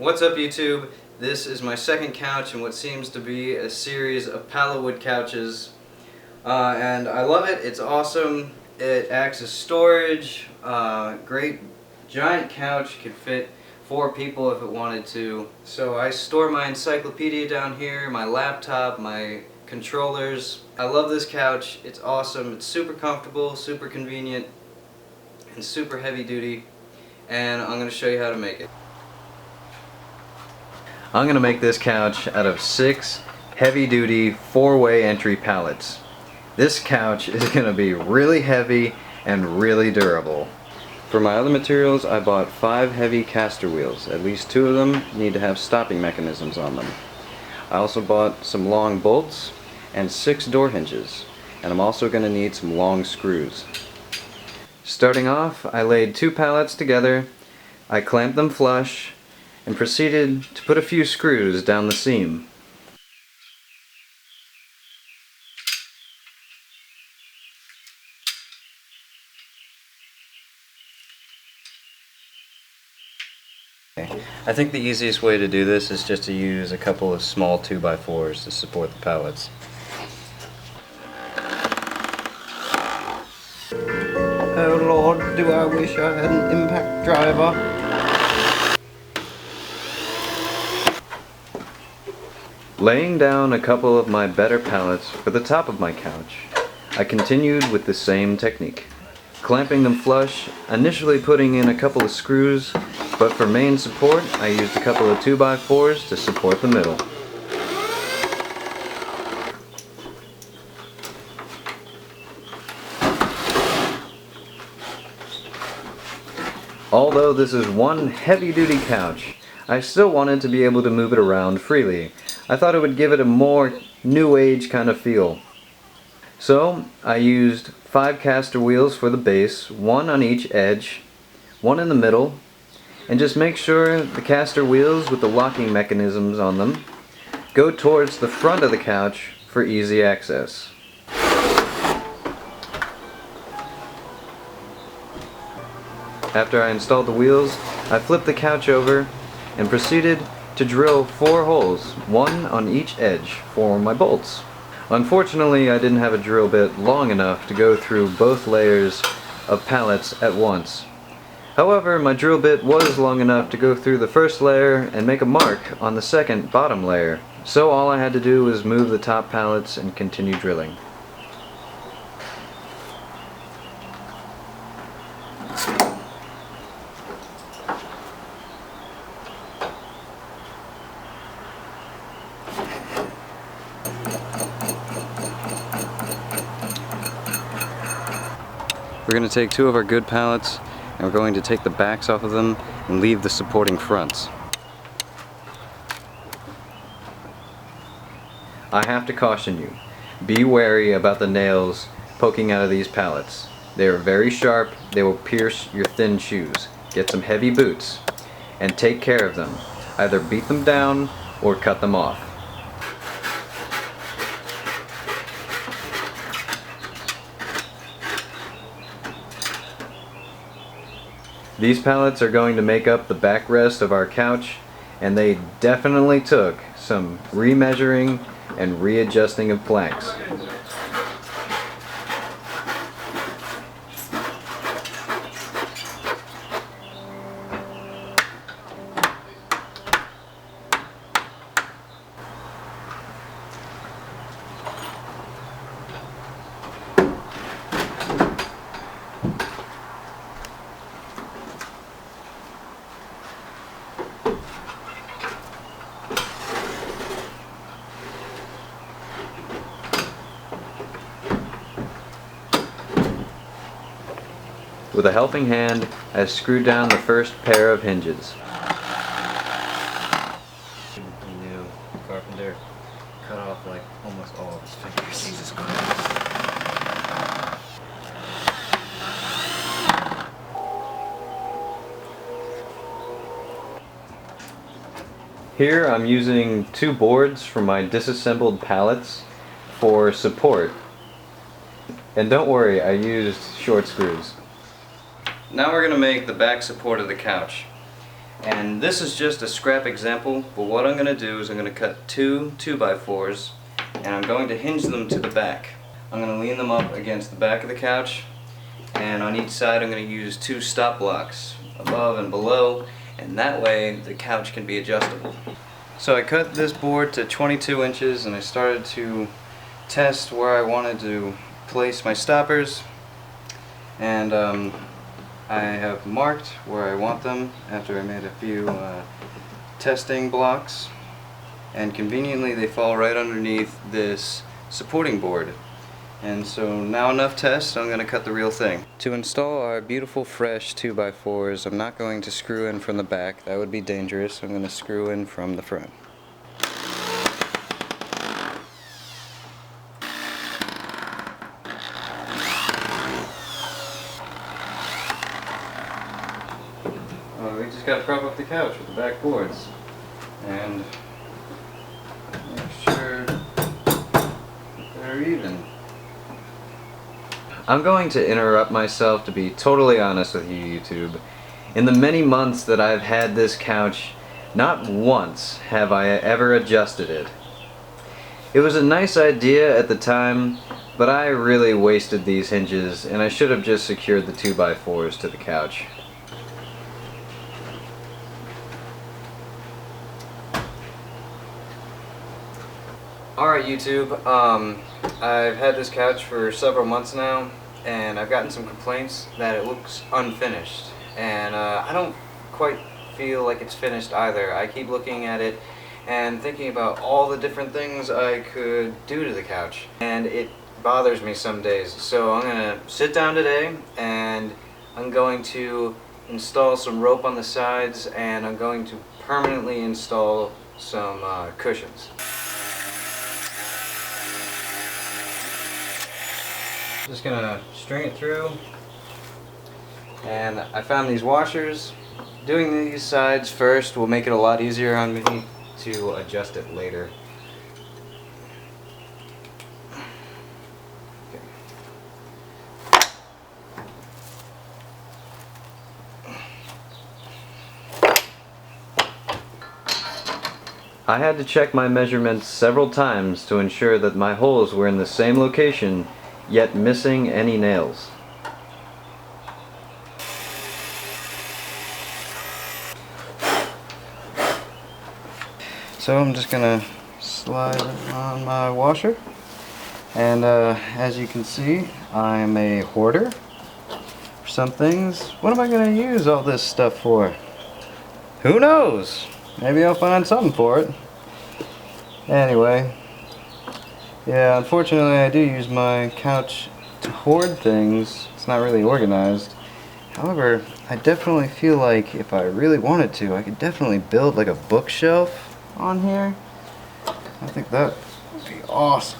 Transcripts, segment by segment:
What's up, YouTube? This is my second couch in what seems to be a series of pallet wood couches, and I love it. It's awesome. It acts as storage. Great giant couch. Could fit 4 people if it wanted to. So I store my encyclopedia down here, my laptop, my controllers. I love this couch. It's awesome. It's super comfortable, super convenient, and super heavy duty. And I'm going to show you how to make it. I'm going to make this couch out of 6 heavy-duty 4-way entry pallets. This couch is going to be really heavy and really durable. For my other materials, I bought 5 heavy caster wheels. At least 2 of them need to have stopping mechanisms on them. I also bought some long bolts and 6 door hinges. And I'm also going to need some long screws. Starting off, I laid 2 pallets together, I clamped them flush, and proceeded to put a few screws down the seam. I think the easiest way to do this is just to use a couple of small 2x4s to support the pallets. Oh Lord, do I wish I had an impact driver. Laying down a couple of my better pallets for the top of my couch, I continued with the same technique. Clamping them flush, initially putting in a couple of screws, but for main support I used a couple of 2x4s to support the middle. Although this is one heavy-duty couch, I still wanted to be able to move it around freely. I thought it would give it a more new age kind of feel. So I used 5 caster wheels for the base, 1 on each edge, 1 in the middle, and just make sure the caster wheels with the locking mechanisms on them go towards the front of the couch for easy access. After I installed the wheels, I flipped the couch over and proceeded to drill 4 holes, 1 on each edge, for my bolts. Unfortunately, I didn't have a drill bit long enough to go through both layers of pallets at once. However, my drill bit was long enough to go through the first layer and make a mark on the second bottom layer. So all I had to do was move the top pallets and continue drilling. We're going to take 2 of our good pallets and we're going to take the backs off of them and leave the supporting fronts. I have to caution you, be wary about the nails poking out of these pallets. They are very sharp, they will pierce your thin shoes. Get some heavy boots and take care of them. Either beat them down or cut them off. These pallets are going to make up the backrest of our couch, and they definitely took some remeasuring and readjusting of planks. With a helping hand, I screwed down the first pair of hinges. New carpenter cut off like almost all of his fingers. Jesus Christ. Here I'm using 2 boards from my disassembled pallets for support. And don't worry, I used short screws. Now we're going to make the back support of the couch. And this is just a scrap example, but what I'm going to do is I'm going to cut two 2x4s and I'm going to hinge them to the back. I'm going to lean them up against the back of the couch, and on each side I'm going to use two stop blocks above and below, and that way the couch can be adjustable. So I cut this board to 22 inches and I started to test where I wanted to place my stoppers, and I have marked where I want them after I made a few testing blocks, and conveniently they fall right underneath this supporting board. And so now enough tests, I'm going to cut the real thing. To install our beautiful fresh 2x4s, I'm not going to screw in from the back, that would be dangerous. I'm going to screw in from the front. We just got to prop up the couch with the back boards and make sure they're even. I'm going to interrupt myself to be totally honest with you, YouTube. In the many months that I've had this couch, not once have I ever adjusted it. It was a nice idea at the time, but I really wasted these hinges and I should have just secured the 2x4s to the couch. Alright YouTube, I've had this couch for several months now, and I've gotten some complaints that it looks unfinished, and I don't quite feel like it's finished either. I keep looking at it and thinking about all the different things I could do to the couch, and it bothers me some days. So I'm going to sit down today and I'm going to install some rope on the sides, and I'm going to permanently install some cushions. Just gonna string it through, and I found these washers. Doing these sides first will make it a lot easier on me to adjust it later. Okay. I had to check my measurements several times to ensure that my holes were in the same location, yet missing any nails. So I'm just gonna slide on my washer, and as you can see, I'm a hoarder for some things. What am I gonna use all this stuff for? Who knows? Maybe I'll find something for it. Anyway, yeah, unfortunately I do use my couch to hoard things. It's not really organized. However, I definitely feel like if I really wanted to, I could definitely build like a bookshelf on here. I think that would be awesome.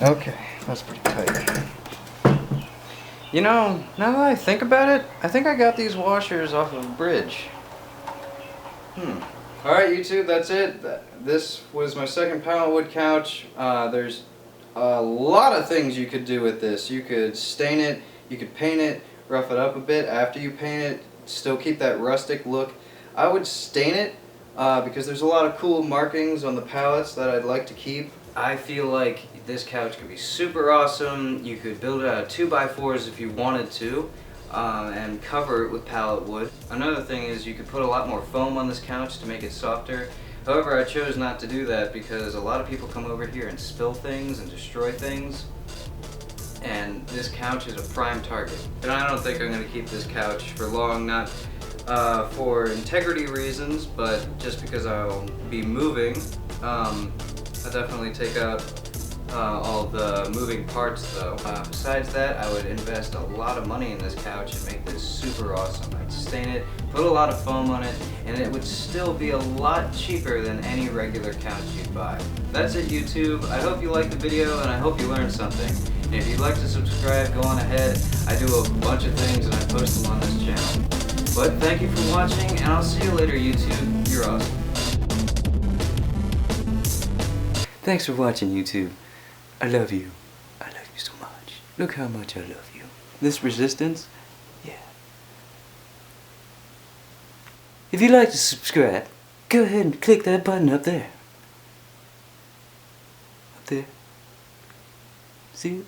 Okay, that's pretty tight. You know, now that I think about it, I think I got these washers off of a bridge. Alright YouTube, that's it. This was my second panel wood couch. There's a lot of things you could do with this. You could stain it, you could paint it, rough it up a bit after you paint it, still keep that rustic look. I would stain it because there's a lot of cool markings on the pallets that I'd like to keep. I feel like this couch could be super awesome. You could build it out of 2x4s if you wanted to. And cover it with pallet wood. Another thing is you could put a lot more foam on this couch to make it softer. However, I chose not to do that because a lot of people come over here and spill things and destroy things, and this couch is a prime target. And I don't think I'm going to keep this couch for long, not for integrity reasons, but just because I'll be moving. I'll definitely take out all the moving parts though. Besides that, I would invest a lot of money in this couch and make this super awesome. I'd stain it, put a lot of foam on it, and it would still be a lot cheaper than any regular couch you'd buy. That's it YouTube. I hope you liked the video and I hope you learned something. And if you'd like to subscribe, go on ahead. I do a bunch of things and I post them on this channel. But thank you for watching, and I'll see you later YouTube. You're awesome. Thanks for watching YouTube. I love you. I love you so much. Look how much I love you. This resistance, yeah. If you'd like to subscribe, go ahead and click that button up there. Up there. See it?